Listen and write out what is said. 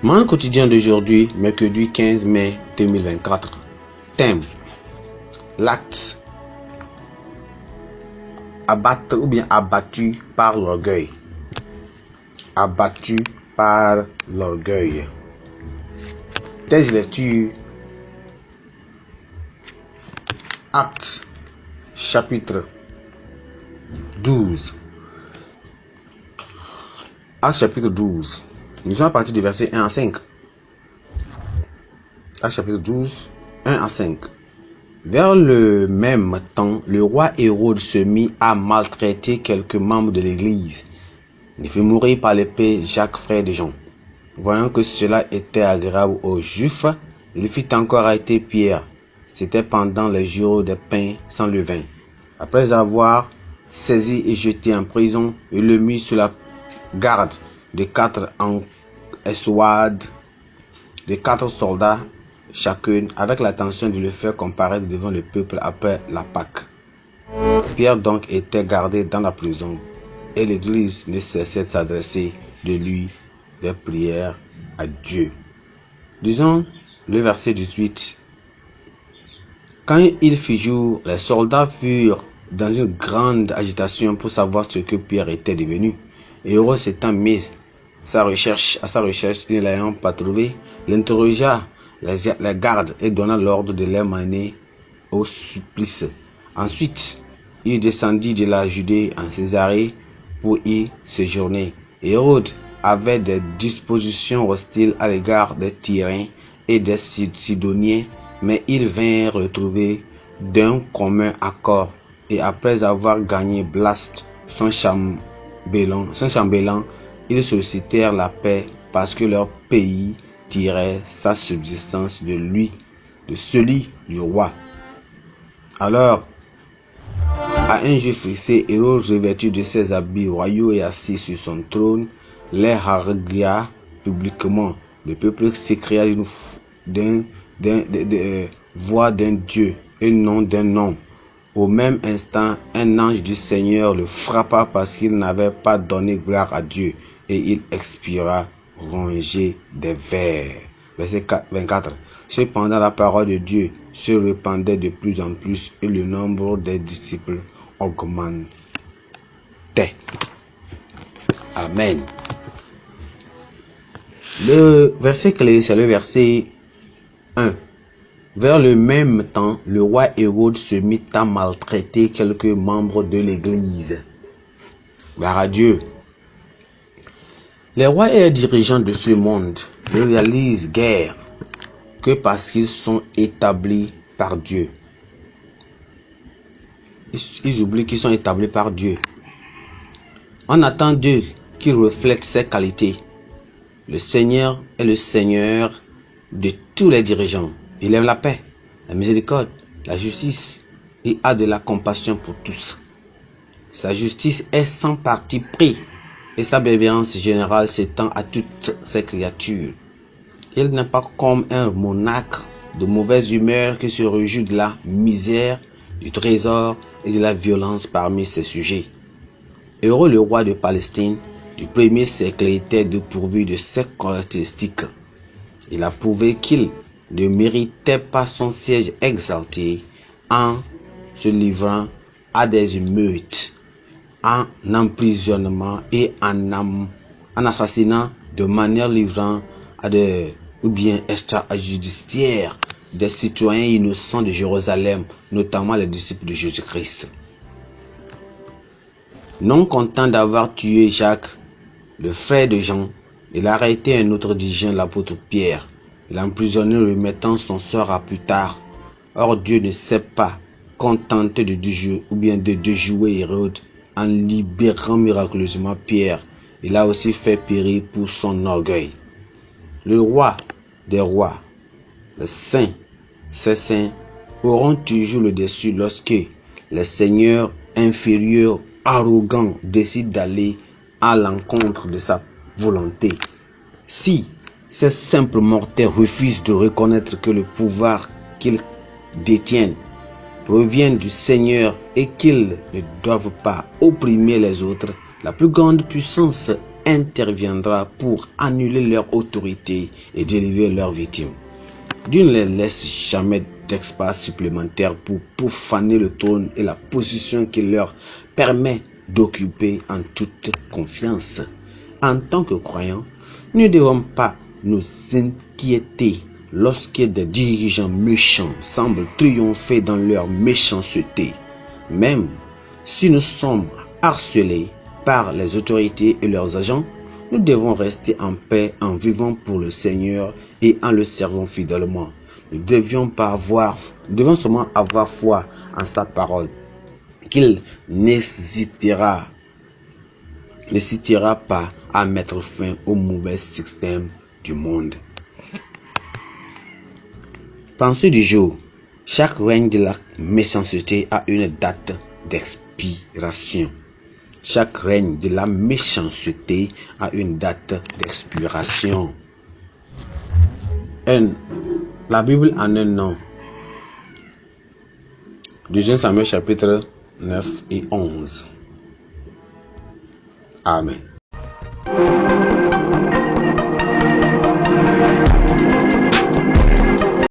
Monde quotidien d'aujourd'hui, mercredi 15 mai 2024. Thème: l'acte abattre ou bien abattu par l'orgueil. Abattu par l'orgueil. Texte de lecture: Actes chapitre 12. Actes chapitre 12. Nous sommes à partir du verset 1 à 5. Actes chapitre 12, 1 à 5. Vers le même temps, le roi Hérode se mit à maltraiter quelques membres de l'église. Il fit mourir par l'épée Jacques, frère de Jean. Voyant que cela était agréable aux Juifs, il fit encore arrêter Pierre. C'était pendant les jours des pains sans levain. Après avoir saisi et jeté en prison, il le mit sous la garde de 4 escouades, de 4 soldats chacune, avec l'intention de le faire comparaître devant le peuple après la Pâque. Pierre donc était gardé dans la prison, et l'église ne cessait de s'adresser de lui des prières à Dieu. Disons le verset 18. Quand il fit jour, les soldats furent dans une grande agitation pour savoir ce que Pierre était devenu. Hérode s'étant mis à sa recherche, ne l'ayant pas trouvé, l'interrogea les gardes et donna l'ordre de les mener au supplice. Ensuite, il descendit de la Judée en Césarée pour y séjourner. Hérode avait des dispositions hostiles à l'égard des Tyriens et des Sidoniens, mais ils vinrent retrouver d'un commun accord, et après avoir gagné Blaste, son chambellan, ils sollicitèrent la paix parce que leur pays tirait sa subsistance de celui du roi. Alors, à un jour fixé, Hérode, revêtu de ses habits royaux et assis sur son trône, les hargua publiquement. Le peuple s'écria d'une voix d'un Dieu et non d'un homme. Au même instant, un ange du Seigneur le frappa parce qu'il n'avait pas donné gloire à Dieu, et il expira rongé des vers. Verset 24. Cependant, la parole de Dieu se répandait de plus en plus, et le nombre des disciples augmentait. Amen. Le verset clé, c'est le verset 1. Vers le même temps, le roi Hérode se mit à maltraiter quelques membres de l'église. Gloire à Dieu. Les rois et les dirigeants de ce monde ne réalisent guère que parce qu'ils sont établis par Dieu. Ils oublient qu'ils sont établis par Dieu. On attend d'eux qu'ils reflètent ses qualités. Le Seigneur est le Seigneur de tous les dirigeants. Il aime la paix, la miséricorde, la justice et a de la compassion pour tous. Sa justice est sans parti pris et sa bienveillance générale s'étend à toutes ses créatures. Il n'est pas comme un monarque de mauvaise humeur qui se réjouit de la misère, du trésor et de la violence parmi ses sujets. Heureux le roi de Palestine du premier siècle était dépourvu de ces caractéristiques. Il a prouvé qu'il ne méritait pas son siège exalté en se livrant à des émeutes, en emprisonnement et en assassinant de manière livrant à des ou bien extrajudiciaires des citoyens innocents de Jérusalem, notamment les disciples de Jésus-Christ. Non content d'avoir tué Jacques, le frère de Jean, il a arrêté un autre dirigeant, l'apôtre Pierre. Il l'a emprisonné, remettant son sort à plus tard. Or Dieu ne s'est pas contenté de déjouer Hérode en libérant miraculeusement Pierre. Il a aussi fait périr pour son orgueil. Le roi des rois, les saints, ces saints, auront toujours le dessus lorsque les seigneurs inférieurs, arrogants, décident d'aller à l'encontre de sa volonté. Si ces simples mortels refusent de reconnaître que le pouvoir qu'ils détiennent provient du Seigneur et qu'ils ne doivent pas opprimer les autres, la plus grande puissance interviendra pour annuler leur autorité et délivrer leurs victimes. Dieu ne les laisse jamais d'espace supplémentaire pour profaner le trône et la position qu'il leur permet d'occuper en toute confiance. En tant que croyants, nous ne devons pas nous inquiéter lorsque des dirigeants méchants semblent triompher dans leur méchanceté. Même si nous sommes harcelés par les autorités et leurs agents, nous devons rester en paix en vivant pour le Seigneur et en le servant fidèlement. Nous devons seulement avoir foi en sa parole, qu'il n'hésitera pas à mettre fin au mauvais système du monde. Pensée du jour. Chaque règne de la méchanceté a une date d'expiration. Chaque règne de la méchanceté a une date d'expiration. La Bible en un nom. 2 Samuel chapitre 9 et 11. Amen.